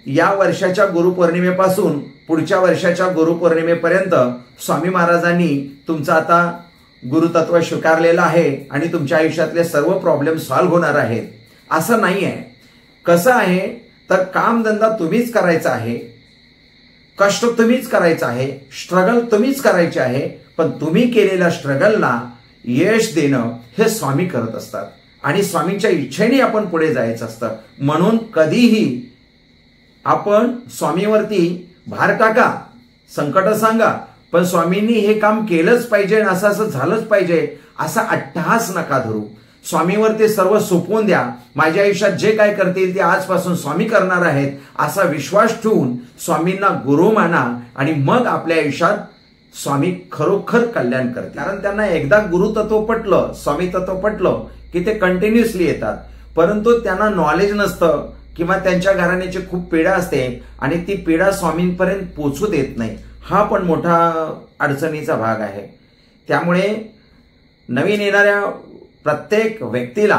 या वर्षाच्या गुरुपौर्णिमेपासून पुढच्या वर्षाच्या गुरुपौर्णिमेपर्यंत स्वामी महाराजांनी तुमचं आता गुरुतत्व स्वीकारलेलं आहे आणि तुमच्या आयुष्यातले सर्व प्रॉब्लेम सॉल्व्ह होणार आहेत असं नाही आहे. कसं आहे तर कामधंदा तुम्हीच करायचा आहे, कष्ट तुम्हीच करायचं आहे, स्ट्रगल तुम्हीच करायचे आहे, पण तुम्ही केलेल्या स्ट्रगलला यश देणं हे स्वामी करत असतात आणि स्वामींच्या इच्छेने आपण पुढे जायचं असतं. म्हणून कधीही आपण स्वामीवरती भार टाका, संकट सांगा, पण स्वामींनी हे काम केलंच पाहिजे, असं असं झालंच पाहिजे असा अट्टहास नका धरू. स्वामीवरती सर्व सोपवून द्या. माझ्या आयुष्यात जे काय करतील ते आजपासून स्वामी करणार आहेत असा विश्वास ठेवून स्वामींना गुरु माना आणि मग आपल्या आयुष्यात स्वामी खरोखर कल्याण करतील. कारण त्यांना एकदा गुरुतत्व पटलं, स्वामी तत्व पटलं की ते कंटिन्युअसली येतात, परंतु त्यांना नॉलेज नसतं किंवा त्यांच्या घराण्याची खूप पीडा असते आणि ती पीडा स्वामींपर्यंत पोचू देत नाही. हा पण मोठा अडचणीचा भाग आहे. त्यामुळे नवीन येणाऱ्या प्रत्येक व्यक्तीला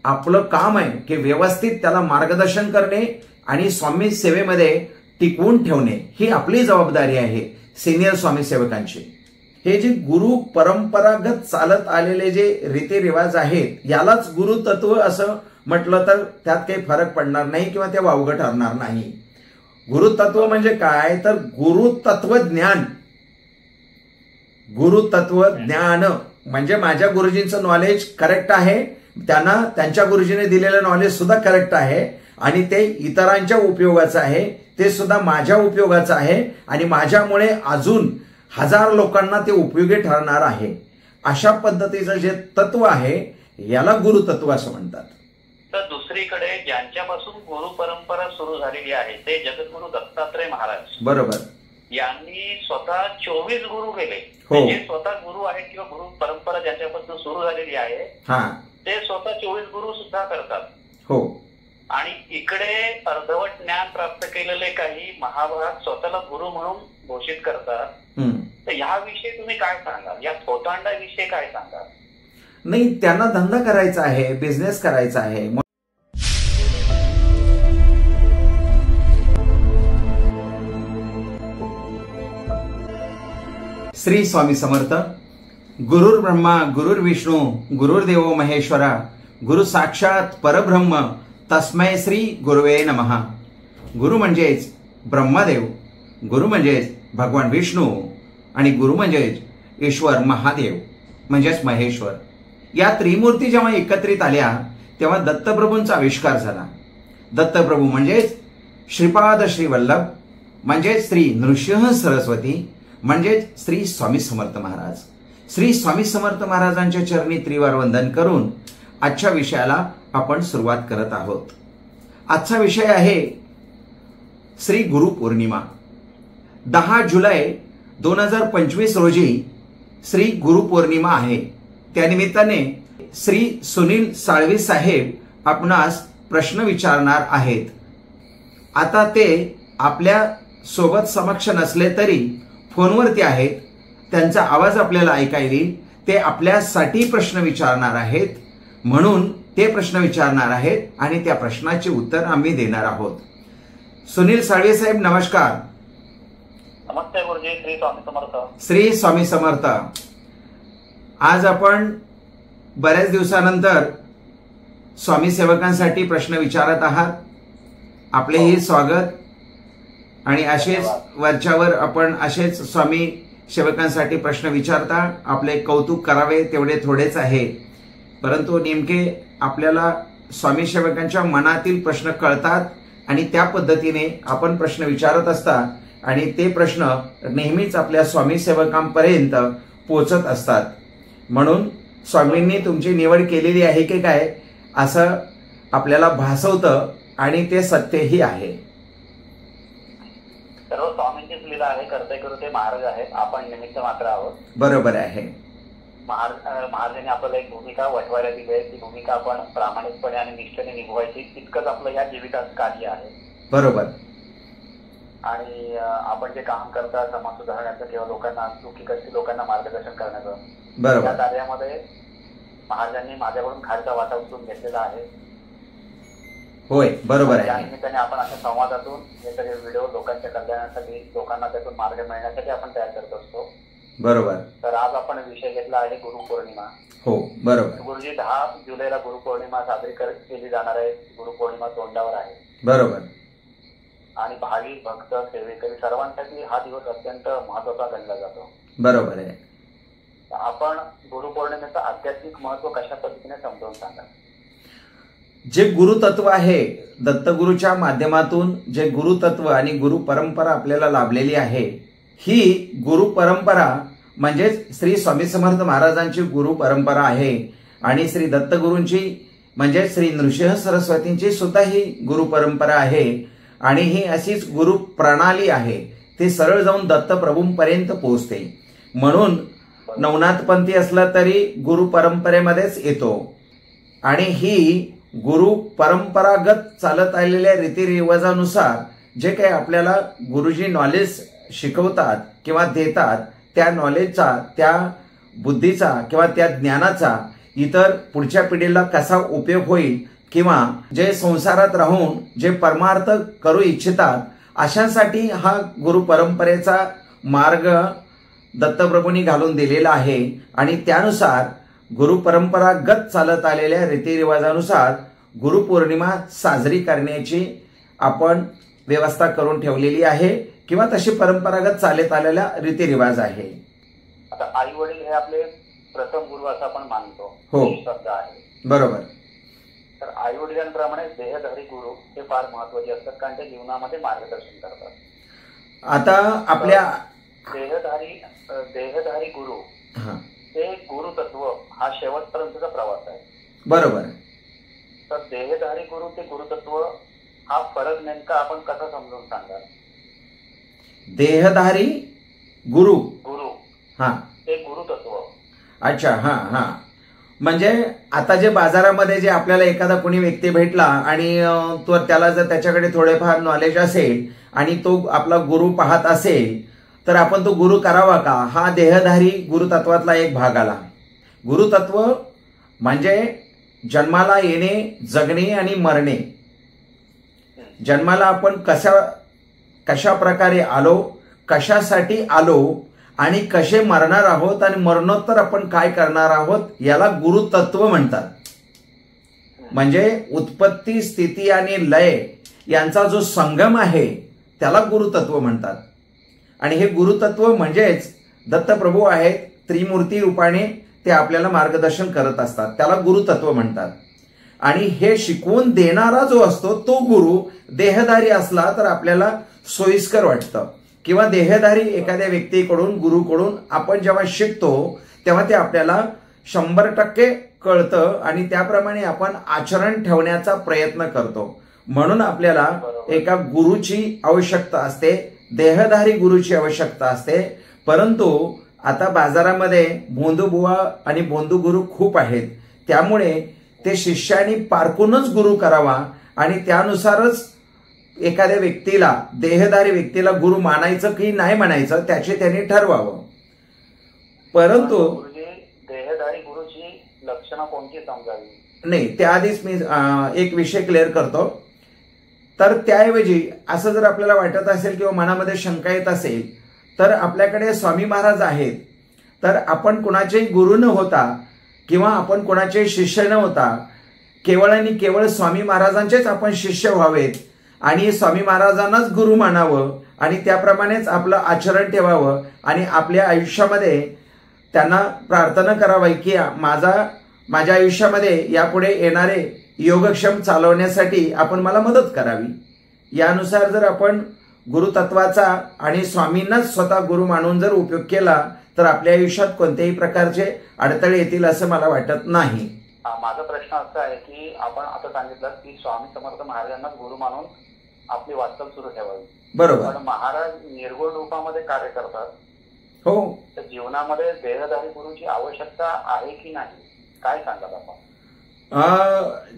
आपलं काम आहे की व्यवस्थित त्याला मार्गदर्शन करणे आणि स्वामी सेवेमध्ये टिकवून ठेवणे ही आपली जबाबदारी आहे सिनियर स्वामी सेवकांची. हे जे गुरु परंपरागत चालत आलेले जे रीतिरिवाज आहेत यालाच गुरुतत्व असं म्हटलं तर त्यात काही फरक पडणार नाही किंवा ते वावगं ठरणार नाही. गुरुतत्व म्हणजे काय तर गुरुतत्वज्ञान. गुरुतत्वज्ञान म्हणजे माझ्या गुरुजींचं नॉलेज करेक्ट आहे, त्यांना त्यांच्या गुरुजीने दिलेलं नॉलेज सुद्धा करेक्ट आहे आणि ते इतरांच्या उपयोगाचं आहे, ते सुद्धा माझ्या उपयोगाचं आहे आणि माझ्यामुळे अजून हजार लोकांना ते उपयोगी ठरणार आहे. अशा पद्धतीचं जे तत्व आहे याला गुरुतत्व असं म्हणतात. तर दुसरीकडे ज्यांच्यापासून गुरु परंपरा सुरू झालेली आहे ते जगद्गुरु दत्तात्रय महाराज बरोबर यांनी स्वतः 24 गुरु केले. हो. जे स्वतः गुरु आहेत किंवा गुरु परंपरा ज्यांच्यापासून सुरू झालेली आहे ते स्वतः 24 गुरु सुद्धा करतात. हो. आणि इकडे अर्धवट ज्ञान प्राप्त केलेले काही महाभारत स्वतःला गुरु म्हणून घोषित करतात. तर याविषयी तुम्ही काय सांगाल? या थोतांडाविषयी काय सांगाल? नाही, त्यांना धंदा करायचा आहे, बिझनेस करायचा आहे. श्री स्वामी समर्थ. गुरुर् ब्रह्मा गुरुर्विष्णू गुरुर्देव महेश्वरा गुरु साक्षात परब्रह्म तस्मै श्री गुरुवे नमः. गुरु म्हणजेच ब्रह्मदेव, गुरु म्हणजेच भगवान विष्णू आणि गुरु म्हणजेच ईश्वर महादेव म्हणजेच महेश्वर. या त्रिमूर्ती जेव्हा एकत्रित आल्या तेव्हा दत्तप्रभूंचा आविष्कार झाला. दत्तप्रभू म्हणजेच श्रीपाद श्री वल्लभ म्हणजेच श्री नृसिंह सरस्वती म्हणजेच श्री स्वामी समर्थ महाराज. श्री स्वामी समर्थ महाराजांच्या चरणी त्रिवार वंदन करून आजच्या विषयाला आपण सुरुवात करत आहोत. आजचा विषय आहे श्री गुरु पौर्णिमा. 10 जुलै 2025 रोजी श्री गुरु पौर्णिमा आहे. त्यानिमित्ताने श्री सुनील साळवी साहेब आपणास प्रश्न विचारणार आहेत. आता ते आपल्या सोबत समक्ष नसले तरी फोनवरती आहेत, त्यांचा आवाज आपल्याला ऐकायला येईल. ते आपल्यासाठी प्रश्न विचारणार आहेत, म्हणून ते प्रश्न विचारणार आहेत आणि त्या प्रश्नाचे उत्तर आम्ही देणार आहोत. सुनील साळवे साहेब नमस्कार. नमस्ते गुरुजी. श्री स्वामी समर्थ. श्री स्वामी समर्थ. आज आपण बऱ्याच दिवसानंतर स्वामी सेवकांसाठी प्रश्न विचारत आहात. आपलेही स्वागत. आणि असेच वरच्यावर आपण असेच स्वामी सेवकांसाठी प्रश्न विचारता. आपले कौतुक करावे तेवढे थोडेच आहे, परंतु नेमके आपल्याला स्वामी सेवकांच्या मनातील प्रश्न कळतात आणि त्या पद्धतीने आपण प्रश्न विचारत असता आणि ते प्रश्न नेहमीच आपल्या स्वामी सेवकांपर्यंत पोहोचत असतात. म्हणून स्वामींनी तुमची निवड केलेली आहे की काय असं आपल्याला भासवतं आणि ते सत्यही आहे. सर्व स्वामींचीच लीला आहे. कर्ते करू ते महाराज आहेत, आपण निमित्त मात्र आहोत. बरोबर आहे. महाराजांनी आपल्याला एक भूमिका वठवायला दिली आहे. ती भूमिका आपण प्रामाणिकपणे आणि निष्ठेने निभवायची, इतकंच आपलं या जीवितात कार्य आहे. बरोबर. आणि आपण जे काम करता समाज सुधारण्याचं किंवा लोकांना चुकीकरती लोकांना मार्गदर्शन करण्याचं, बरोबर, या कार्यामध्ये महाराजांनी माझ्याकडून खालचा वाटा उचलून घेतलेला आहे. होय, बरोबर आहे. त्या निमित्ताने आपण अशा संवादातून हे सगळे व्हिडिओ लोकांच्या कल्याणासाठी, लोकांना त्यातून मार्ग मिळण्यासाठी आपण तयार करत असतो. बरोबर. तर आज आपण विषय घेतला आहे गुरुपौर्णिमा. हो, बरोबर. गुरुजी 10 जुलैला गुरुपौर्णिमा साजरी केली जाणार आहे. गुरुपौर्णिमा तोंडावर आहे. बरोबर. आणि भाविक भक्त सेवेकरी सर्वांसाठी हा दिवस अत्यंत महत्वाचा गणला जातो. बरोबर आहे. आपण गुरुपौर्णिमेचं आध्यात्मिक महत्व कशा पद्धतीने समजावून सांगा. जे गुरुतत्व आहे, दत्तगुरूच्या माध्यमातून जे गुरुतत्व आणि गुरु परंपरा आपल्याला लाभलेली आहे, ही गुरु परंपरा म्हणजे श्री स्वामी समर्थ महाराजांची गुरु परंपरा आहे आणि श्री दत्तगुरूंची म्हणजे श्री नृसिंह सरस्वतींची सुद्धा ही गुरु परंपरा आहे आणि ही अशीच गुरु प्रणाली आहे. ते सरळ जाऊन दत्तप्रभूंपर्यंत पोहोचते. म्हणून नवनाथपंथी असला तरी गुरु परंपरेमध्येच येतो आणि ही गुरु परंपरागत चालत आलेल्या रीतिरिवाजानुसार जे काही आपल्याला गुरुजी नॉलेज शिकवतात किंवा देतात, त्या नॉलेजचा, त्या बुद्धीचा किंवा त्या ज्ञानाचा इतर पुढच्या पिढीला कसा उपयोग होईल किंवा जे संसारात राहून जे परमार्थ करू इच्छितात अशांसाठी हा गुरु परंपरेचा मार्ग दत्तप्रभूंनी घालून दिलेला आहे आणि त्यानुसार गुरु परंपरागत चालत आलेल्या रीतिरिवाजानुसार गुरुपौर्णिमा साजरी करण्याची आपण व्यवस्था करून ठेवलेली आहे किंवा तशी परंपरागत चालत आलेला रीतिरिवाज आहे. आता आई वडील हे आपले प्रथम गुरु असं आपण मानतो. हो, शब्द आहे. बरोबर. तर आई वडिलांप्रमाणे देहधारी गुरु हे फार महत्वाचे असतात कारण ते जीवनामध्ये मार्गदर्शन करतात. आता आपल्या देहधारी गुरु ते गुरुतत्व हा शेवटपर्यंतचा प्रवास आहे. बरोबर. तर देहधारी गुरु ते गुरुतत्व हा फरक नेमका आपण कसा समजून सांगाल. देहधारी गुरु हा ते गुरुतत्व. अच्छा, हा. म्हणजे आता जे बाजारामध्ये जे आपल्याला एखादा कोणी व्यक्ती भेटला आणि तो त्याला जर त्याच्याकडे थोडेफार नॉलेज असेल आणि तो आपला गुरु पाहत असेल तर आपण तो गुरु करावा का, हा देहधारी गुरुतत्वातला एक भाग आला. गुरुतत्व म्हणजे जन्माला येणे, जगणे आणि मरणे. जन्माला आपण कशा प्रकारे आलो, कशासाठी आलो आणि कसे मरणार आहोत आणि मरणोत्तर आपण काय करणार आहोत याला गुरुतत्व म्हणतात. म्हणजे उत्पत्ती, स्थिती आणि लय यांचा जो संगम आहे त्याला गुरुतत्व म्हणतात. आणि हे गुरुतत्व म्हणजेच दत्तप्रभू आहेत, त्रिमूर्ती रूपाने ते आपल्याला मार्गदर्शन करत असतात, त्याला गुरुतत्व म्हणतात. आणि हे शिकवून देणारा जो असतो तो गुरु देहधारी असला तर आपल्याला सोयीस्कर वाटतं किंवा देहधारी एखाद्या व्यक्तीकडून, गुरुकडून आपण जेव्हा शिकतो तेव्हा ते आपल्याला 100% कळतं आणि त्याप्रमाणे आपण आचरण ठेवण्याचा प्रयत्न करतो. म्हणून आपल्याला एका गुरुची आवश्यकता असते, देहधारी गुरुची आवश्यकता असते. परंतु आता बाजारामध्ये भोंदूबुवा आणि भोंदू गुरु खूप आहेत, त्यामुळे ते शिष्याने पारखूनच गुरु करावा आणि त्यानुसारच एखाद्या व्यक्तीला, देहधारी व्यक्तीला गुरु मानायचं की नाही मानायचं त्याचे त्यांनी ठरवावं. परंतु देहधारी गुरुची लक्षणं कोणती समजावी नाही, त्याआधीच मी एक विषय क्लिअर करतो. तर त्याऐवजी असं जर आपल्याला वाटत असेल किंवा मनामध्ये शंका येत असेल तर आपल्याकडे स्वामी महाराज आहेत, तर आपण कुणाचेही गुरु न होता किंवा आपण कुणाचे शिष्य न होता केवळ आणि केवळ स्वामी महाराजांचेच आपण शिष्य व्हावेत आणि स्वामी महाराजांनाच गुरु मानावं आणि त्याप्रमाणेच आपलं आचरण ठेवावं आणि आपल्या आयुष्यामध्ये त्यांना प्रार्थना करावी की माझ्या आयुष्यामध्ये यापुढे येणारे योगक्षम चालवण्यासाठी आपण मला मदत करावी. यानुसार जर आपण गुरुतत्वाचा आणि स्वामींनाच स्वतः गुरु मानून जर उपयोग केला तर आपल्या आयुष्यात कोणत्याही प्रकारचे अडथळे येतील असं मला वाटत नाही. माझा प्रश्न असा आहे की आपण आता सांगितलं की स्वामी समर्थ महाराजांनाच गुरु मानून आपली वाटचाल सुरू ठेवावी. बरोबर. पण महाराज निर्गुण रूपामध्ये कार्य करतात. हो. तर जीवनामध्ये देहधारी गुरुची आवश्यकता आहे की नाही, काय सांगाल आपण.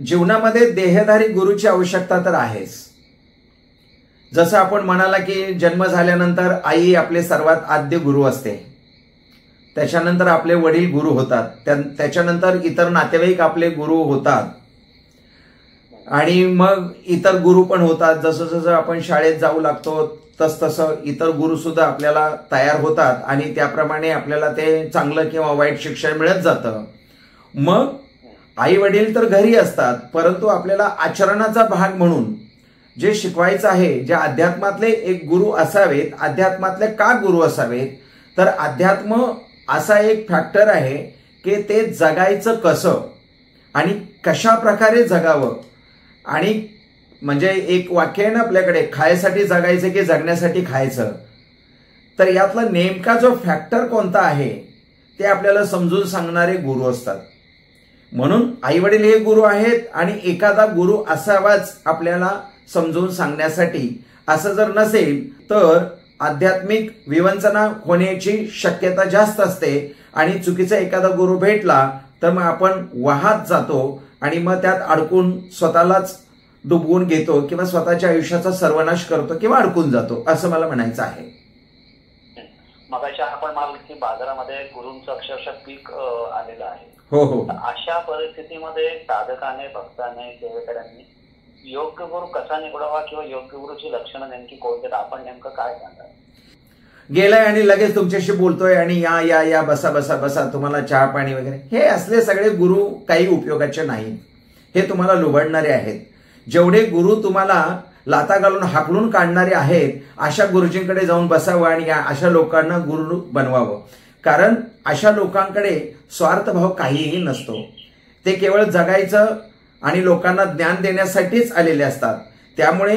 जीवनामध्ये देहधारी गुरुची आवश्यकता तर आहेच. जसं आपण म्हणाला की जन्म झाल्यानंतर आई आपले सर्वात आद्य गुरु असते, त्याच्यानंतर आपले वडील गुरु होतात, त्याच्यानंतर इतर नातेवाईक आपले गुरु होतात. आणि मग इतर गुरु पण होतात. जसं जसं आपण शाळेत जाऊ लागतो तसतसं इतर गुरु सुद्धा आपल्याला तयार होतात आणि त्याप्रमाणे आपल्याला ते चांगलं किंवा वाईट शिक्षण मिळत जातं. मग आई वडील तर घरी असतात, परंतु आपल्याला आचरणाचा भाग म्हणून जे शिकवायचं आहे, जे अध्यात्मातले एक गुरु असावेत. अध्यात्मातले का गुरु असावेत, तर अध्यात्म असा एक फॅक्टर आहे की ते जगायचं कसं आणि कशा प्रकारे जगावं. आणि म्हणजे एक वाक्य आहे ना आपल्याकडे, खायसाठी जगायचं की जगण्यासाठी खायचं. तर यातला नेमका जो फॅक्टर कोणता आहे ते आपल्याला समजून सांगणारे गुरु असतात. म्हणून आई वडील हे गुरु आहेत आणि एखादा गुरु असावाच आपल्याला समजून सांगण्यासाठी. असं जर नसेल तर आध्यात्मिक विवंचना होण्याची शक्यता जास्त असते आणि चुकीचा एखादा गुरु भेटला तर मग आपण वाहत जातो आणि मग त्यात अडकून स्वतःलाच डुबवून घेतो किंवा स्वतःच्या आयुष्याचा सर्वनाश करतो किंवा अडकून जातो, असं मला म्हणायचं आहे. मगाशी आपण म्हणाल की बाजारामध्ये गुरूंचं अक्षरशः पीक आलेलं आहे. हो हो. अशा परिस्थितीमध्ये साधकाने, भक्ताने, सेवेकऱ्यांनी योग्य गुरु कसा निवडावा किंवा योग्य गुरुची लक्षणं नेमकी कोणती, आपण नेमकं काय सांगाल? गेलाय आणि लगेच तुमच्याशी बोलतोय आणि या या या बसा बसा बसा तुम्हाला चहा पाणी वगैरे, हे असले सगळे गुरु काही उपयोगाचे नाहीत. हे तुम्हाला लुबाडणारे आहेत. जेवढे गुरु तुम्हाला लाता घालून हाकलून काढणारे आहेत अशा गुरुजींकडे जाऊन बसावं आणि अशा लोकांना गुरु बनवावं. कारण अशा लोकांकडे स्वार्थभाव काहीही नसतो. ते केवळ जगायचं आणि लोकांना ज्ञान देण्यासाठीच आलेले असतात. त्यामुळे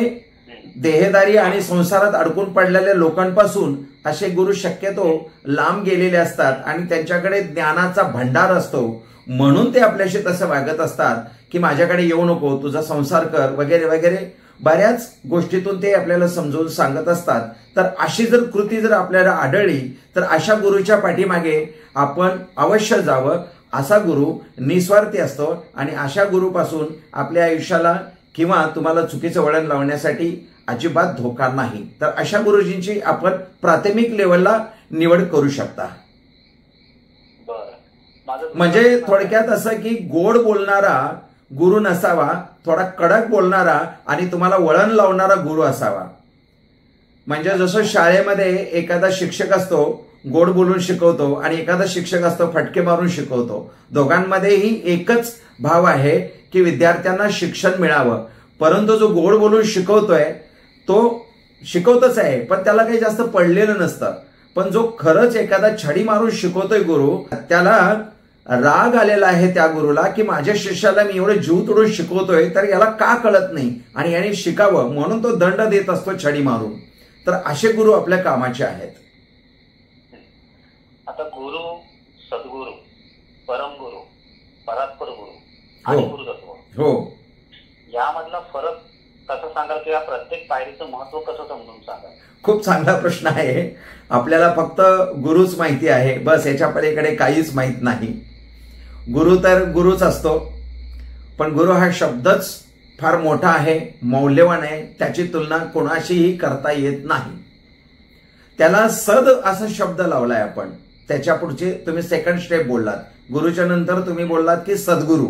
देहदारी आणि संसारात अडकून पडलेल्या लोकांपासून असे गुरु शक्यतो लांब गेलेले असतात आणि त्यांच्याकडे ज्ञानाचा भंडार असतो. म्हणून ते आपल्याशी तसं वागत असतात की माझ्याकडे येऊ नको, तुझा संसार कर वगैरे वगैरे. बऱ्याच गोष्टीतून ते आपल्याला समजावून सांगत असतात. तर अशी जर कृती जर आपल्याला आढळली तर अशा गुरुच्या पाठीमागे आपण अवश्य जावं. असा गुरु निस्वार्थी असतो आणि अशा गुरुपासून आपल्या आयुष्याला किंवा तुम्हाला चुकीचं वळण लावण्यासाठी अजिबात धोका नाही. तर अशा गुरुजींची आपण प्राथमिक लेवलला निवड करू शकता. म्हणजे थोडक्यात असं की गोड बोलणारा गुरु नसावा, थोडा कडक बोलणारा आणि तुम्हाला वळण लावणारा गुरु असावा. म्हणजे जसं शाळेमध्ये एखादा शिक्षक असतो गोड बोलून शिकवतो आणि एखादा शिक्षक असतो फटके मारून शिकवतो. दोघांमध्येही एकच भाव आहे की विद्यार्थ्यांना शिक्षण मिळावं. परंतु जो गोड बोलून शिकवतोय तो शिकवतच आहे पण त्याला काही जास्त पडलेलं नसतं. पण जो खरंच एखादा छडी मारून शिकवतोय गुरु, त्याला राग आलेला आहे त्या गुरुला की माझ्या शिष्याला मी एवढं जीव तोडून शिकवतोय तर याला का कळत नाही आणि याने शिकावं म्हणून तो दंड देत असतो छडी मारून. तर असे गुरु आपल्या कामाचे आहेत. आता गुरु, सद्गुरु, परमगुरु, परात्पर गुरु आणि गुरुतत्व, हो, यामधला फरक कसं सांगाल किंवा प्रत्येक पायरीचं महत्व कसं समजून सांगाल? खूप चांगला प्रश्न आहे. आपल्याला फक्त गुरुच माहिती आहे, बस याच्या पलीकडे काहीच माहित नाही. गुरु तर गुरुच असतो, पण गुरु हा शब्दच फार मोठा आहे, मौल्यवान आहे. त्याची तुलना कोणाशीही करता येत नाही. त्याला सद असा शब्द लावलाय आपण. त्याच्या पुढचे तुम्ही सेकंड स्टेप बोललात. गुरुच्या नंतर तुम्ही बोललात की सद्गुरु.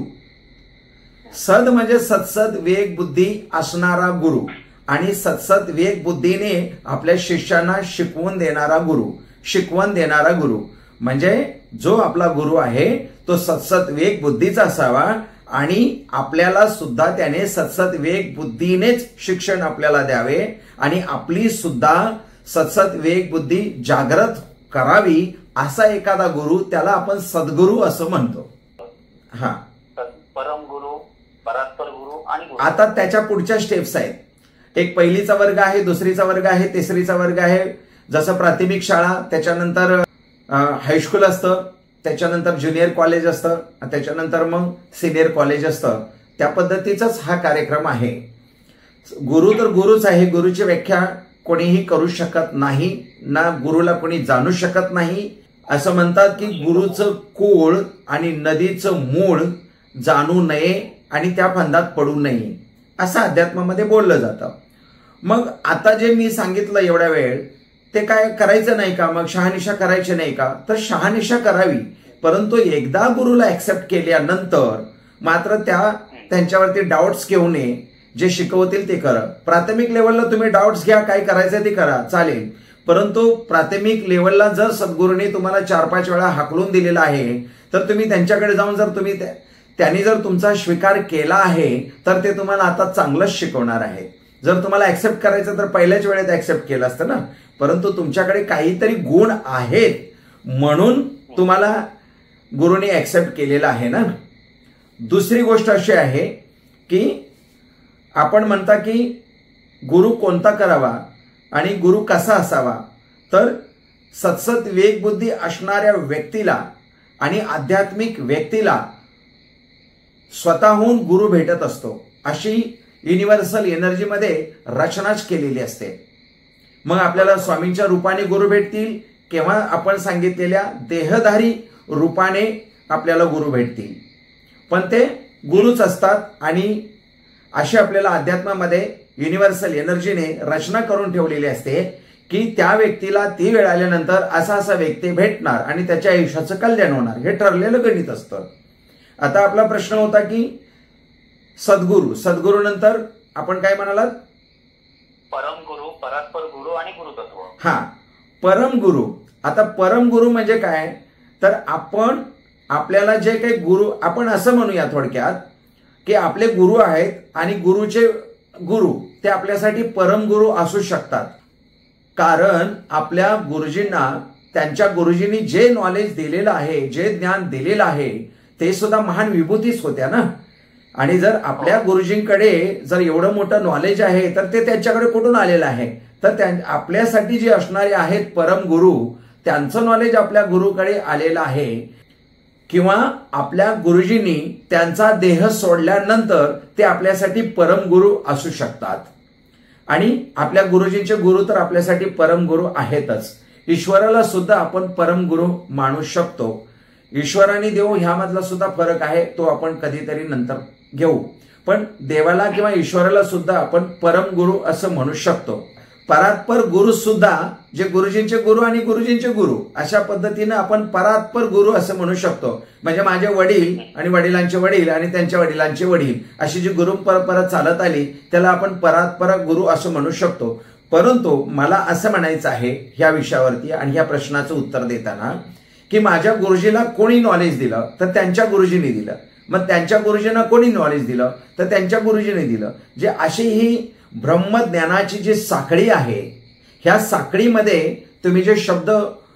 सद म्हणजे सत्सद विवेक बुद्धी असणारा गुरु आणि सत्सद विवेक बुद्धीने आपल्या शिष्यांना शिकवून देणारा गुरु. शिकवण देणारा गुरु म्हणजे जो आपला गुरु आहे तो सत्सद विवेक बुद्धीचा असावा आणि आपल्याला सुद्धा त्याने सत्सद विवेक बुद्धीनेच शिक्षण आपल्याला द्यावे आणि आपली सुद्धा सत्सद विवेक बुद्धी जागृत करावी. असा एखादा गुरु, त्याला आपण सद्गुरु असं म्हणतो. हा, परमगुरु, परात्पर गुरु आणि आता त्याच्या पुढच्या स्टेप्स आहेत. एक पहिलीचा वर्ग आहे, दुसरीचा वर्ग आहे, तिसरीचा वर्ग आहे. जसं प्राथमिक शाळा, त्याच्यानंतर हायस्कूल असतं, त्याच्यानंतर ज्युनियर कॉलेज असतं, त्याच्यानंतर मग सिनियर कॉलेज असतं. त्या पद्धतीचाच हा कार्यक्रम आहे. गुरु तर गुरुच आहे. गुरुची व्याख्या कोणीही करू शकत नाही, ना गुरुला कोणी जाणू शकत नाही. असं म्हणतात की गुरुचं कुळ आणि नदीचं मूळ जाणू नये आणि त्या फंदात पडू नये, असं अध्यात्मामध्ये बोललं जातं. मग आता जे मी सांगितलं एवढ्या वेळ, ते काय करायचं नाही का? मग शहानिशा करायची नाही का? तर शहानिशा करावी, परंतु एकदा गुरुला ऍक्सेप्ट केल्यानंतर मात्र त्या त्यांच्यावरती डाऊट्स घेऊ नये. जे शिकवतील ते करा. प्राथमिक लेवलला तुम्ही डाऊट्स घ्या, काय करायचं ते करा, चालेल. परंतु प्राथमिक लेवलला जर सद्गुरूंनी तुम्हाला 4-5 वेळा हाकलून दिलेला आहे, तर तुम्ही त्यांच्याकडे जाऊन जर त्यांनी जर तुमचा स्वीकार केला आहे, तर ते तुम्हाला आता चांगलंच शिकवणार आहे. जर तुम्हाला ऍक्सेप्ट करायचं तर पहिल्याच वेळेत ऍक्सेप्ट केलं असतं ना. परंतु तुमच्याकडे काहीतरी गुण आहेत म्हणून तुम्हाला गुरुने ऍक्सेप्ट केलेला आहे ना. दुसरी गोष्ट अशी आहे की आपण म्हणता की गुरु कोणता करावा आणि गुरु कसा असावा. तर सत्सत विवेकबुद्धी असणाऱ्या व्यक्तीला आणि आध्यात्मिक व्यक्तीला स्वतःहून गुरु भेटत असतो, अशी युनिव्हर्सल एनर्जीमध्ये रचनाच केलेली असते. मग आपल्याला स्वामींच्या रूपाने गुरु भेटतील किंवा आपण सांगितलेल्या देहधारी रूपाने आपल्याला गुरु भेटतील, पण ते गुरुच असतात. आणि अशी आपल्याला अध्यात्मामध्ये युनिव्हर्सल एनर्जीने रचना करून ठेवलेली असते की त्या व्यक्तीला ती वेळ आल्यानंतर असा असा व्यक्ती भेटणार आणि त्याच्या आयुष्याचं कल्याण होणार, हे ठरलेलं गणित असतं. आता आपला प्रश्न होता की सद्गुरू नंतर आपण काय म्हणालात? परमगुरु, परात्पर गुरु आणि गुरुतत्व. हा, परमगुरु. आता परमगुरु म्हणजे काय? तर आपण आपल्याला जे काही गुरु, आपण असं म्हणूया थोडक्यात की आपले गुरु आहेत आणि गुरुचे गुरु ते आपल्यासाठी परमगुरु असू शकतात. कारण आपल्या गुरुजींना त्यांच्या गुरुजींनी जे नॉलेज दिलेलं आहे, जे ज्ञान दिलेलं आहे, ते सुद्धा महान विभूतीच होत्या ना. आणि जर आपल्या गुरुजींकडे जर एवढं मोठं नॉलेज आहे तर ते त्यांच्याकडे कुठून आलेलं आहे? तर आपल्यासाठी जे असणारे आहेत परमगुरु, त्यांचं नॉलेज आपल्या गुरुकडे आलेलं आहे. किंवा आपल्या गुरुजींनी त्यांचा देह सोडल्यानंतर ते आपल्यासाठी परमगुरु असू शकतात. आणि आपल्या गुरुजींचे गुरु तर आपल्यासाठी परमगुरु आहेतच. ईश्वराला सुद्धा आपण परमगुरु मानू शकतो. ईश्वर आणि देव ह्यामधला सुद्धा फरक आहे, तो आपण कधीतरी नंतर घेऊ. पण देवाला किंवा ईश्वराला सुद्धा आपण परमगुरु असं म्हणू शकतो. परात्पर गुरु सुद्धा जे गुरुजींचे गुरु आणि गुरुजींचे गुरु, अशा पद्धतीनं आपण परात्पर गुरु असं म्हणू शकतो. म्हणजे माझे वडील आणि वडिलांचे वडील आणि त्यांच्या वडिलांचे वडील अशी जी गुरु परंपरा चालत आली त्याला आपण परात्पर गुरु असं म्हणू शकतो. परंतु मला असं म्हणायचं आहे ह्या विषयावरती आणि ह्या प्रश्नाचं उत्तर देताना की माझ्या गुरुजीला कोणी नॉलेज दिलं? तर त्यांच्या गुरुजींनी दिलं. मग त्यांच्या गुरुजींना कोणी नॉलेज दिलं? तर त्यांच्या गुरुजींनी दिलं. जे अशी ही ब्रह्मज्ञानाची जी साखळी आहे, ह्या साखळीमध्ये तुम्ही जे शब्द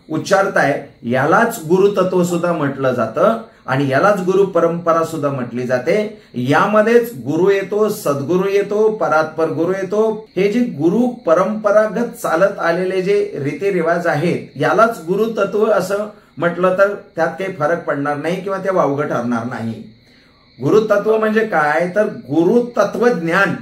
उच्चारताय यालाच गुरुतत्व सुद्धा म्हटलं जातं आणि यालाच गुरु परंपरा सुद्धा म्हटली जाते. यामध्येच गुरु येतो, सद्गुरु येतो, परात्पर गुरु येतो. हे जे गुरु परंपरागत चालत आलेले जे रीतिरिवाज आहेत यालाच गुरुतत्व असं म्हटलं तर त्यात काही फरक पडणार नाही किंवा ते वावगं ठरणार नाही. गुरुतत्व म्हणजे काय? तर गुरुतत्वज्ञान.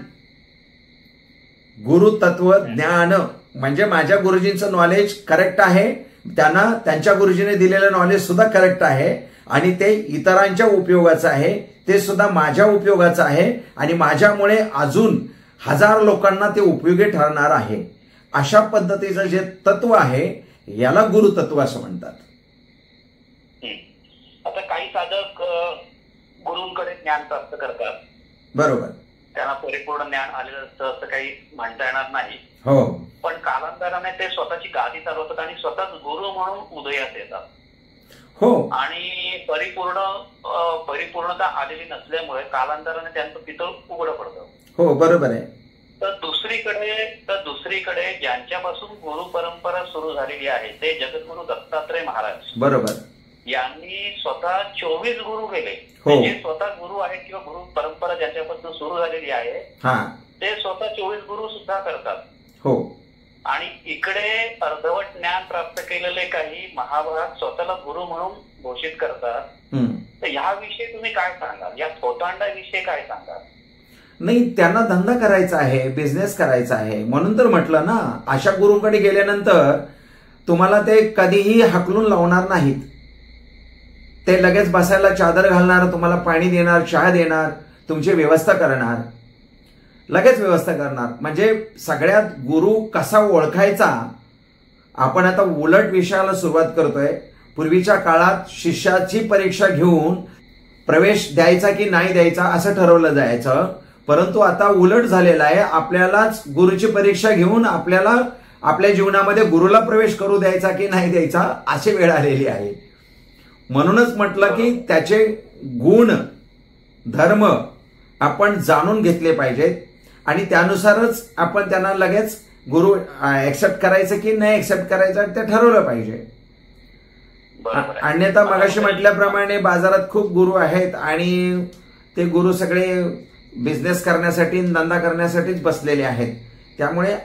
गुरुतत्वज्ञान म्हणजे माझ्या गुरुजींचं नॉलेज करेक्ट आहे, त्यांना त्यांच्या गुरुजीने दिलेलं नॉलेज सुद्धा करेक्ट आहे आणि ते इतरांच्या उपयोगाचं आहे, ते सुद्धा माझ्या उपयोगाचं आहे आणि माझ्यामुळे अजून 1000 लोकांना ते उपयोगी ठरणार आहे. अशा पद्धतीचं जे तत्व आहे याला गुरुतत्व असं म्हणतात. आता काही साधक गुरूंकडे ज्ञान प्राप्त करतात, बरोबर, त्यांना परिपूर्ण ज्ञान आलेलं असतं असं काही म्हणता येणार नाही. हो, पण कालांतराने ते स्वतःची गादी चालवतात आणि स्वतःच गुरु म्हणून उदयास येतात. हो, आणि परिपूर्णता आलेली नसल्यामुळे कालांतराने त्यांचं पितळ उघडं पडतं. हो, बरोबर आहे. तर दुसरीकडे ज्यांच्यापासून गुरु परंपरा सुरू झालेली आहे ते जगद्गुरु दत्तात्रय महाराज, बरोबर, यांनी स्वतः 24 गुरु केले. म्हणजे स्वतः गुरु आहेत किंवा गुरु परंपरा ज्यांच्यापासून सुरू झालेली आहे ते स्वतः 24 गुरु सुद्धा करतात. हो, आणि इकडे अर्धवट ज्ञान प्राप्त केलेले काही महाभारत स्वतःला गुरु म्हणून घोषित करतात. तर ह्याविषयी तुम्ही काय सांगाल? या थोतांडाविषयी काय सांगाल? नाही, त्यांना धंदा करायचा आहे, बिझनेस करायचा आहे म्हणून तर म्हटलं ना. अशा गुरुकडे गेल्यानंतर तुम्हाला ते कधीही हाकलून लावणार नाहीत. ते लगेच बसायला चादर घालणार, तुम्हाला पाणी देणार, चहा देणार, तुमची व्यवस्था करणार, लगेच व्यवस्था करणार. म्हणजे सगळ्यात गुरु कसा ओळखायचा आपण आता उलट विषयाला सुरुवात करतोय. पूर्वीच्या काळात शिष्याची परीक्षा घेऊन प्रवेश द्यायचा की नाही द्यायचा असं ठरवलं जायचं. परंतु आता उलट झालेलं आहे. आपल्यालाच गुरुची परीक्षा घेऊन आपल्याला आपल्या जीवनामध्ये गुरुला प्रवेश करू द्यायचा की नाही द्यायचा अशी वेळ आलेली आहे. म्हणूनच म्हटलं की त्याचे गुण धर्म आपण जाणून घेतले पाहिजेत आणि त्यानुसारच आपण त्यांना लगेच गुरु एक्सेप्ट करायचं की नाही एक्सेप्ट करायचं ते ठरवलं पाहिजे. अन्यथा मगाशी म्हटल्याप्रमाणे बाजारात खूप गुरु आहेत आणि ते गुरु सगळे बिझनेस करण्यासाठी धंदा करण्यासाठीच बसलेले आहेत. त्यामुळे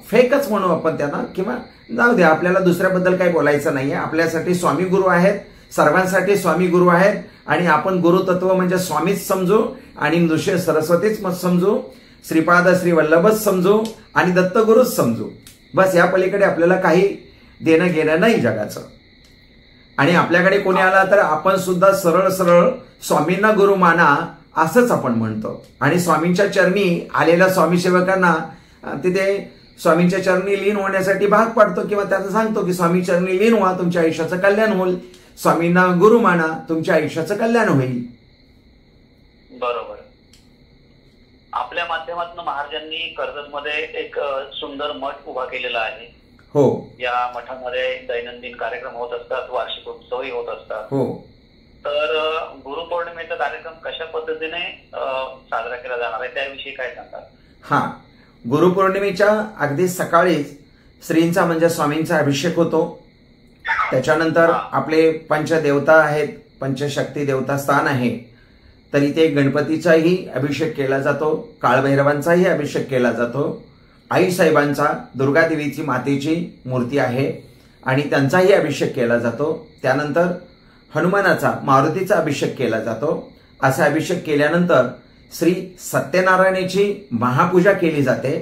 फेकच म्हणू आपण त्यांना, किंवा जाऊ द्या, आपल्याला दुसऱ्याबद्दल काही बोलायचं नाहीये. आपल्यासाठी स्वामी गुरु आहेत, सर्वांसाठी स्वामी गुरु आहेत आणि आपण गुरुतत्व म्हणजे स्वामीच समजू आणि नृषे सरस्वतीच समजू, श्रीपाद श्री वल्लभच समजू आणि दत्तगुरूच समजू. बस या पलीकडे आपल्याला काही देणं घेणं नाही जगाचं. आणि आपल्याकडे कोणी आला तर आपण सुद्धा सरळ सरळ स्वामींना गुरु माना असंच आपण म्हणतो. आणि स्वामींच्या चरणी आलेल्या स्वामी सेवकांना तिथे स्वामींच्या चरणी लीन होण्यासाठी भाग पाडतो किंवा त्याचं सांगतो की स्वामी चरणी लीन व्हा, तुमच्या आयुष्याचं कल्याण होईल. स्वामींना गुरु माना, तुमच्या आयुष्याचं कल्याण होईल. बरोबर. आपल्या माध्यमातून महाराजांनी कर्जतमध्ये एक सुंदर मठ उभा केलेला आहे. हो. या मठामध्ये दैनंदिन कार्यक्रम होत असतात, वार्षिक उत्सवही होत असतात. हो. तर गुरुपौर्णिमेचा कार्यक्रम कशा पद्धतीने साजरा केला जाणार आहे त्याविषयी काय सांगतात? हा, गुरुपौर्णिमेच्या अगदी सकाळीच श्रींचा म्हणजे स्वामींचा अभिषेक होतो. त्याच्यानंतर आपले पंचदेवता आहेत, पंचशक्ती देवता स्थान आहे, तर इथे गणपतीचाही अभिषेक केला जातो, काळभैरवांचाही अभिषेक केला जातो, आईसाहेबांचा दुर्गादेवीची मातेची मूर्ती आहे आणि त्यांचाही अभिषेक केला जातो. त्यानंतर हनुमानाचा मारुतीचा अभिषेक केला जातो. असा अभिषेक केल्यानंतर श्री सत्यनारायणाची महापूजा केली जाते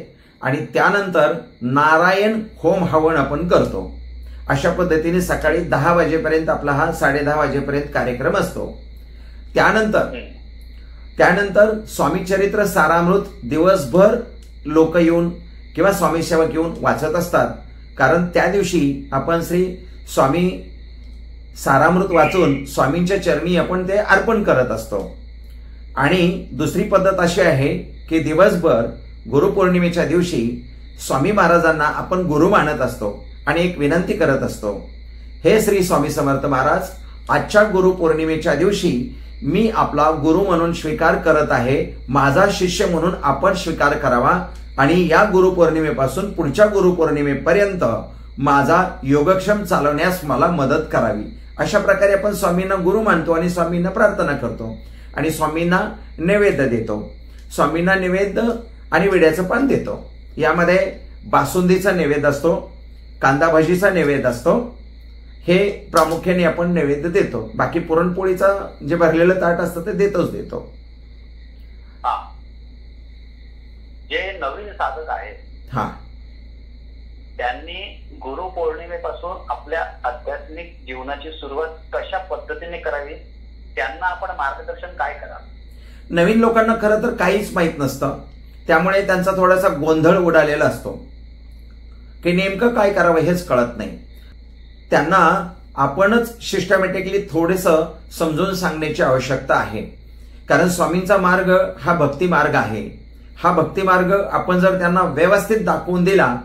आणि त्यानंतर नारायण होम हवन आपण करतो. अशा पद्धतीने सकाळी 10 वाजेपर्यंत आपला हा 10:30 वाजेपर्यंत कार्यक्रम असतो. त्यानंतर स्वामी चरित्र सारामृत दिवसभर लोक येऊन किंवा स्वामी सेवक येऊन वाचत असतात. कारण त्या दिवशी आपण श्री स्वामी सारामृत वाचून स्वामींच्या चरणी आपण ते अर्पण करत असतो. आणि दुसरी पद्धत अशी आहे की दिवसभर गुरुपौर्णिमेच्या दिवशी स्वामी महाराजांना आपण गुरु मानत असतो आणि एक विनंती करत असतो, हे श्री स्वामी समर्थ महाराज, आजच्या गुरुपौर्णिमेच्या दिवशी मी आपला गुरु म्हणून स्वीकार करत आहे, माझा शिष्य म्हणून आपण स्वीकार करावा आणि या गुरुपौर्णिमेपासून पुढच्या गुरुपौर्णिमेपर्यंत माझा योगक्षम चालवण्यास मला मदत करावी. अशा प्रकारे आपण स्वामींना गुरु मानतो आणि स्वामींना प्रार्थना करतो आणि स्वामींना नैवेद्य देतो. स्वामींना नैवेद्य आणि विड्याचं पान देतो. यामध्ये बासुंदीचा नैवेद्य असतो, कांदा भाजीचा नैवेद्य असतो. हे प्रामुख्याने आपण नैवेद्य देतो. बाकी पुरणपोळीचा जे भरलेलं ताट असतं ते देतो. जे नवीन साधक आहेत त्यांनी गुरुपौर्णिमेपासून आपल्या आध्यात्मिक जीवनाची सुरुवात कशा पद्धतीने करावी, त्यांना आपण मार्गदर्शन काय करावं? नवीन लोकांना खरं तर काहीच माहित नसतं, त्यामुळे त्यांचा थोडासा गोंधळ उडालेला असतो की नेमकं काय करावं हेच कळत नाही. त्यांना आपणच सिस्टमॅटिकली थोडंसं समजून सांगण्याची आवश्यकता आहे. कारण स्वामींचा मार्ग हा भक्ती मार्ग आहे. हा भक्ती मार्ग आपण जर त्यांना व्यवस्थित दाखवून दिला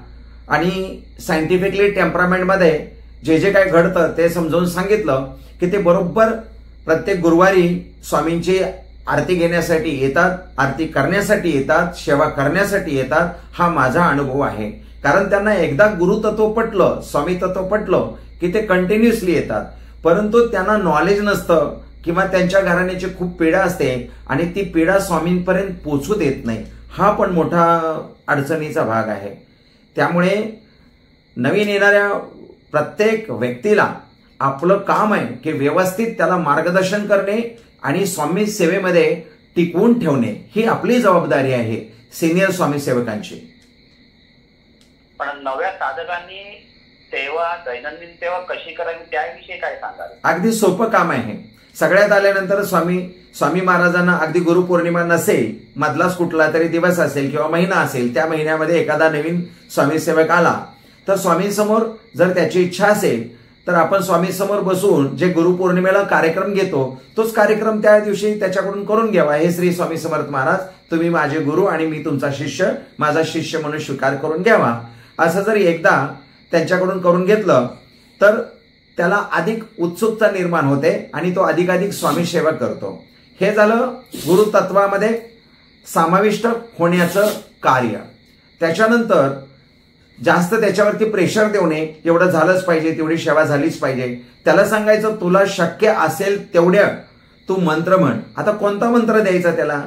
आणि सायंटिफिकली टेम्परामेंटमध्ये जे जे काय घडतं ते समजावून सांगितलं की ते बरोबर प्रत्येक गुरुवारी स्वामींची आरती घेण्यासाठी येतात, आरती करण्यासाठी येतात, सेवा करण्यासाठी येतात. हा माझा अनुभव आहे. कारण त्यांना एकदा गुरुतत्व पटलं, स्वामी तत्व पटलं की ते कंटिन्युअसली येतात. परंतु त्यांना नॉलेज नसतं किंवा त्यांच्या घराण्याची खूप पीडा असते आणि ती पीडा स्वामींपर्यंत पोचू देत नाही. हा पण मोठा अडचणीचा भाग आहे. त्यामुळे नवीन येणाऱ्या प्रत्येक व्यक्तीला आपलं काम आहे की व्यवस्थित त्याला मार्गदर्शन करणे आणि स्वामी सेवेमध्ये टिकवून ठेवणे ही आपली जबाबदारी आहे सिनियर स्वामी सेवकांची. पण नव्या साधकांनी सेवा, दैनंदिन सेवा कशी करावी त्याविषयी काय सांगाल? अगदी सोपं काम आहे. सगळ्यात आल्यानंतर स्वामी महाराजांना अगदी गुरुपौर्णिमा नसेल, मधलाच कुठला तरी दिवस असेल किंवा महिना असेल, त्या महिन्यामध्ये एखादा नवीन स्वामी सेवक आला तर स्वामींसमोर जर त्याची इच्छा असेल तर आपण स्वामी समोर बसून जे गुरुपौर्णिमेला कार्यक्रम घेतो तोच कार्यक्रम त्या दिवशी त्याच्याकडून करून घ्यावा. हे श्री स्वामी समर्थ महाराज, तुम्ही माझे गुरु आणि मी तुमचा शिष्य, माझा शिष्य म्हणून स्वीकार करून घ्यावा. असं जर एकदा त्यांच्याकडून करून घेतलं तर त्याला अधिक उत्सुकता निर्माण होते आणि तो अधिकाधिक स्वामी सेवा करतो. हे झालं गुरुतत्वामध्ये समाविष्ट होण्याचं कार्य. त्याच्यानंतर जास्त त्याच्यावरती प्रेशर देऊ नये, एवढं झालंच पाहिजे, तेवढी सेवा झालीच पाहिजे. त्याला सांगायचं तुला शक्य असेल तेवढ्या तू मंत्र म्हण. आता कोणता मंत्र द्यायचा त्याला,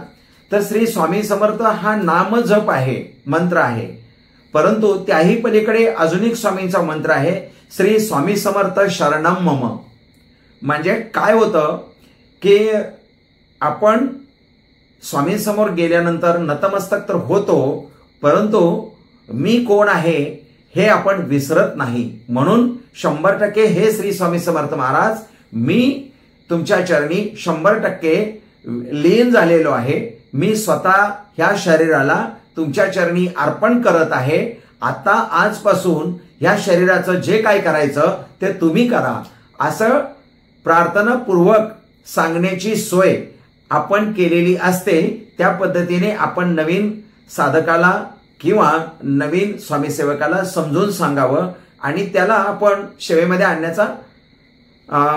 तर श्री स्वामी समर्थ हा नाम जप आहे, मंत्र आहे. परंतु त्याही पलीकडे अजून एक स्वामींचा मंत्र आहे, श्री स्वामी समर्थ शरणम मम. म्हणजे काय होतं की आपण स्वामींसमोर गेल्यानंतर नतमस्तक तर होतो, परंतु मी कोण आहे हे आपण विसरत नाही. म्हणून 100% हे श्री स्वामी समर्थ महाराज, मी तुमच्या चरणी 100% लीन झालेलो आहे. मी स्वतः ह्या शरीराला तुमच्या चरणी अर्पण करत आहे. आता आजपासून ह्या शरीराचं जे काय करायचं ते तुम्ही करा, असं प्रार्थनापूर्वक सांगण्याची सोय आपण केलेली असते. त्या पद्धतीने आपण नवीन साधकाला किंवा नवीन स्वामीसेवकाला समजून सांगावं आणि त्याला आपण सेवेमध्ये आणण्याचा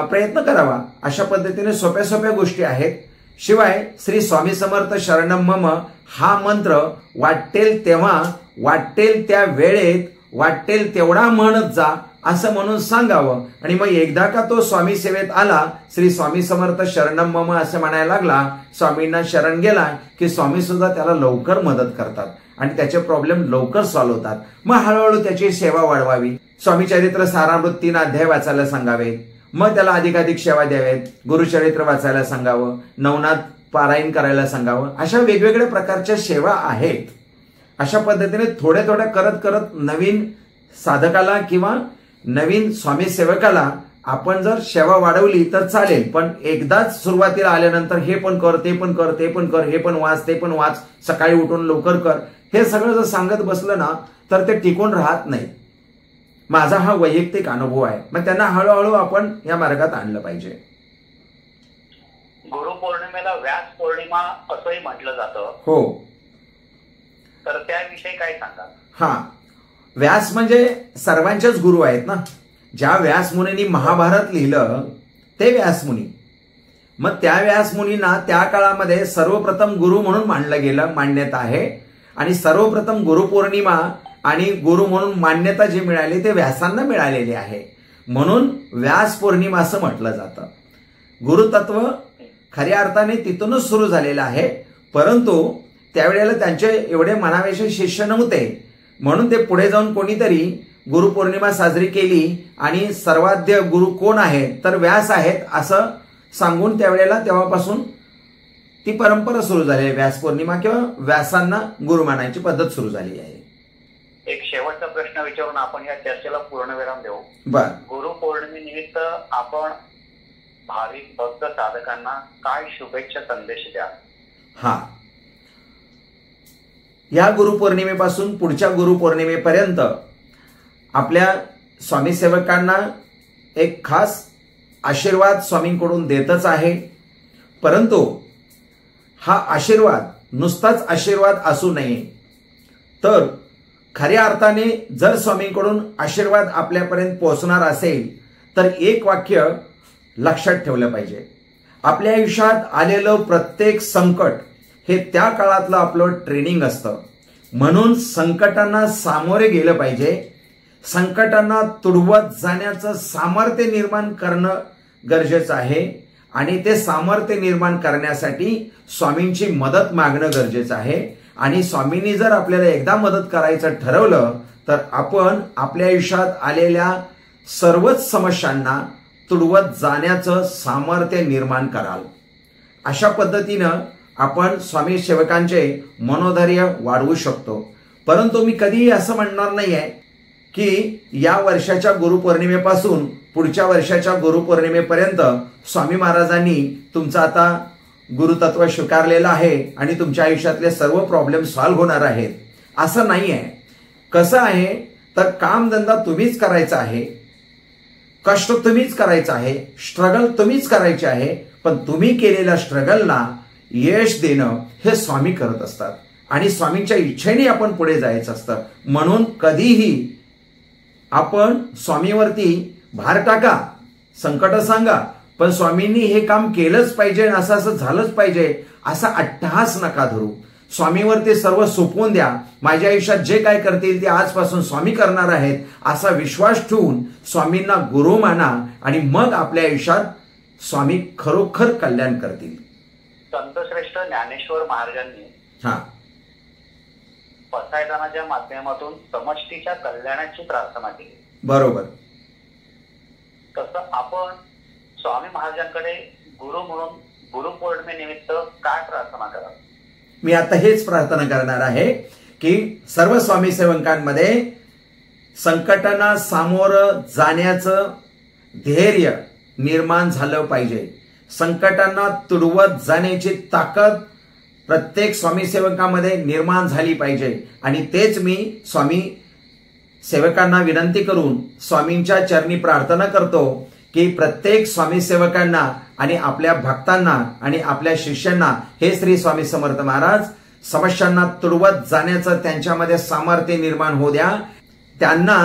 प्रयत्न करावा. अशा पद्धतीने सोप्या सोप्या गोष्टी आहेत. शिवाय श्री स्वामी समर्थ शरणम मम हा मंत्र वाटेल तेव्हा, वाटेल त्या वेळेत, वाटेल तेवढा म्हणत जा असं म्हणून सांगावं. आणि मग एकदा का तो स्वामी सेवेत आला, श्री स्वामी समर्थ शरणम मम असं म्हणायला लागला, स्वामींना शरण गेला की स्वामी सुद्धा त्याला लवकर मदत करतात आणि त्याचे प्रॉब्लेम लवकर सॉल्व्ह होतात. मग हळूहळू त्याची सेवा वाढवावी. स्वामी चरित्र सारामृत 3 अध्याय वाचायला सांगावे, मग त्याला अधिकाधिक सेवा द्यावेत. गुरुचरित्र वाचायला सांगावं, नवनाथ पारायण करायला सांगावं. अशा वेगवेगळ्या प्रकारच्या सेवा आहेत. अशा पद्धतीने थोड्या थोड्या करत करत नवीन साधकाला किंवा नवीन स्वामी सेवकाला आपण जर सेवा वाढवली तर चालेल. पण एकदाच सुरुवातीला आल्यानंतर हे पण कर, ते पण कर, ते पण कर, हे पण वाच, ते पण वाच, सकाळी उठून लवकर कर, हे सगळं जर सांगत बसलं ना तर ते टिकून राहत नाही. माझा हा वैयक्तिक अनुभव आहे. मग त्यांना हळूहळू आपण या मार्गात आणलं पाहिजे. गुरुपौर्णिमेला व्यास पौर्णिमा असंही म्हटलं जातं. हो, तर त्याविषयी काय सांगा? हा, व्यास म्हणजे सर्वांचेच गुरु आहेत ना. ज्या व्यासमुनींनी महाभारत लिहिलं ते व्यासमुनी. मग त्या व्यासमुनींना त्या काळामध्ये सर्वप्रथम गुरु म्हणून मानलं गेलं, मान्यता आहे. आणि सर्वप्रथम गुरुपौर्णिमा आणि गुरु म्हणून मान्यता जी मिळाली ते व्यासांना मिळालेली आहे. म्हणून व्यास पौर्णिमा असं म्हटलं जातं. गुरुतत्व खऱ्या अर्थाने तिथूनच सुरू झालेलं आहे. परंतु त्यावेळेला त्यांचे एवढे मनावेशी शिष्य नव्हते, म्हणून ते पुढे जाऊन कोणीतरी गुरुपौर्णिमा साजरी केली आणि सर्वाध्य गुरु कोण आहे तर व्यास आहेत असं सांगून त्यावेळेला तेव्हापासून ती परंपरा सुरू झाली आहे. व्यास पौर्णिमा किंवा व्यासांना गुरु मानायची पद्धत सुरू झाली आहे. एक शेवटचा प्रश्न विचारून आपण या चर्चेला पूर्णविराम देऊ. बर, गुरुपौर्णिमेनिमित्त आपण भाविक भक्त साधकांना काय शुभेच्छा संदेश द्या? हा, या गुरुपौर्णिमेपासून पुढच्या गुरुपौर्णिमेपर्यंत आपल्या स्वामी सेवकांना एक खास आशीर्वाद स्वामींकडून देतच आहे. परंतु हा आशीर्वाद नुसताच आशीर्वाद असू नये, तर खऱ्या अर्थाने जर स्वामींकडून आशीर्वाद आपल्यापर्यंत पोहोचणार असेल तर एक वाक्य लक्षात ठेवलं पाहिजे. आपल्या आयुष्यात आलेलं प्रत्येक संकट हे त्या काळातलं आपलं ट्रेनिंग असतं. म्हणून संकटांना सामोरे गेलं पाहिजे. संकटांना तुडवत जाण्याचं सामर्थ्य निर्माण करणं गरजेचं आहे आणि ते सामर्थ्य निर्माण करण्यासाठी स्वामींची मदत मागणं गरजेचं आहे. आणि स्वामींनी जर आपल्याला एकदा मदत करायचं ठरवलं तर आपण आपल्या आयुष्यात आलेल्या सर्वच समस्यांना तुडवत जाण्याचं सामर्थ्य निर्माण कराल. अशा पद्धतीनं आपण स्वामी सेवकांचे मनोधैर्य वाढवू शकतो. परंतु मी कधीही असं म्हणणार नाहीये की या वर्षाच्या गुरुपौर्णिमेपासून पुढच्या वर्षाच्या गुरुपौर्णिमेपर्यंत स्वामी महाराजांनी तुमचं आता गुरुतत्व स्वीकारलेलं आहे आणि तुमच्या आयुष्यातले सर्व प्रॉब्लेम सॉल्व्ह होणार आहेत असं नाही आहे. कसं आहे तर कामधंदा तुम्हीच करायचा आहे. कष्ट तुम्हीच करायचं आहे, स्ट्रगल तुम्हीच करायचे आहे, पण तुम्ही केलेल्या स्ट्रगलला यश देणं हे स्वामी करत असतात आणि स्वामींच्या इच्छेने आपण पुढे जायचं असतं. म्हणून कधीही आपण स्वामीवरती भार टाका, संकट सांगा, पण स्वामींनी हे काम केलंच पाहिजे, असं असं झालंच पाहिजे असा अट्टहास नका धरू. स्वामीवरती सर्व सोपवून द्या. माझ्या आयुष्यात जे काय करतील ते आजपासून स्वामी करणार आहेत असा विश्वास ठेवून स्वामींना गुरु माना आणि मग आपल्या आयुष्यात स्वामी खरोखर कल्याण करतील. संतश्रेष्ठ ज्ञानेश्वर महाराजांनी पसायदानाच्या माध्यमातून समष्टीच्या कल्याणाची प्रार्थना केली. बरोबर. तसं आपण स्वामी महाराजांकडे गुरु म्हणून गुरुपौर्णिमेनिमित्त काय प्रार्थना करावी? मी आता हेच प्रार्थना करणार आहे की सर्व स्वामी सेवकांमध्ये संकटांना सामोरं जाण्याचं धैर्य निर्माण झालं पाहिजे. संकटांना तुडवत जाण्याची ताकद प्रत्येक स्वामी सेवकामध्ये निर्माण झाली पाहिजे. आणि तेच मी स्वामी सेवकांना विनंती करून स्वामींच्या चरणी प्रार्थना करतो की प्रत्येक स्वामी सेवकांना आणि आपल्या भक्तांना आणि आपल्या शिष्यांना हे श्री स्वामी समर्थ महाराज समस्यांना तुडवत जाण्याचं त्यांच्यामध्ये सामर्थ्य निर्माण होऊ द्या. त्यांना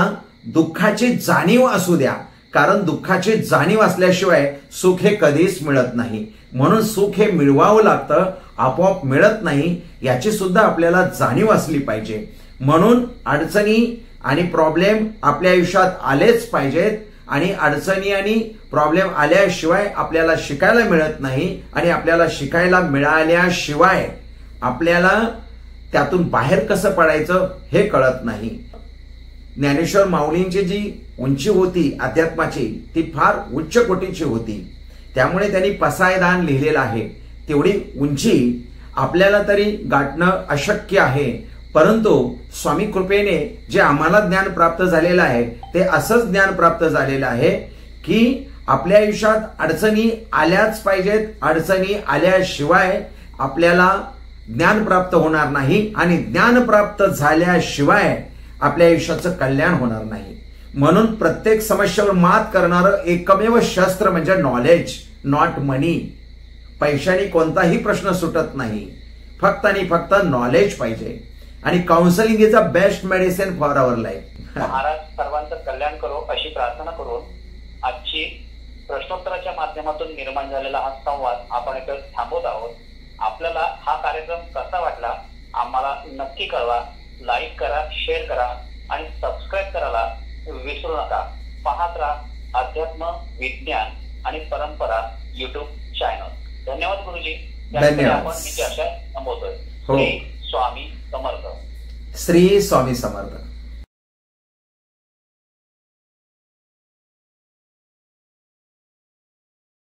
दुःखाची जाणीव असू द्या, कारण दुःखाची जाणीव असल्याशिवाय सुख हे कधीच मिळत नाही. म्हणून सुख हे मिळवावं लागतं, आपोआप मिळत नाही, याची सुद्धा आपल्याला जाणीव असली पाहिजे. म्हणून अडचणी आणि प्रॉब्लेम आपल्या आयुष्यात आलेच पाहिजेत आणि अडचणी आणि प्रॉब्लेम आल्याशिवाय आपल्याला शिकायला मिळत नाही आणि आपल्याला शिकायला मिळाल्याशिवाय आपल्याला त्यातून बाहेर कसं पडायचं हे कळत नाही. ज्ञानेश्वर माऊलींची जी उंची होती अध्यात्माची ती फार उच्च कोटीची होती, त्यामुळे त्यांनी पसायदान लिहिलेलं आहे. तेवढी उंची आपल्याला तरी गाठणं अशक्य आहे, परंतु स्वामी कृपेने जे आम्हाला ज्ञान प्राप्त झालेलं आहे ते असंच ज्ञान प्राप्त झालेलं आहे की आपल्या आयुष्यात अडचणी आल्याच पाहिजेत. अडचणी आल्याशिवाय आपल्याला ज्ञान प्राप्त होणार नाही आणि ज्ञान प्राप्त झाल्याशिवाय आपल्या आयुष्याचं कल्याण होणार नाही. म्हणून प्रत्येक समस्येवर मात करणारं एकमेव शस्त्र म्हणजे नॉलेज, नॉट मनी. पैशाने कोणताही प्रश्न सुटत नाही, फक्त आणि फक्त नॉलेज पाहिजे. आणि counselling is a best medicine for our life. Maharaj सर्वांचं कल्याण करो अशी प्रार्थना करून आजची प्रश्नोत्तराच्या माध्यमातून निर्माण झालेला हा संवाद आपण इथे थांबवत आहोत. आपल्याला हा कार्यक्रम कसा वाटला आम्हाला नक्की कळवा. लाईक करा, शेअर करा आणि सबस्क्राईब करायला विसरू नका. पाहत राहा अध्यात्म, विज्ञान आणि परंपरा युट्यूब चॅनल. धन्यवाद गुरुजी. धन्यवाद. आपण मी चर्चा थांबवतोय. हो. स्वामी समर्थ. श्री स्वामी समर्थ.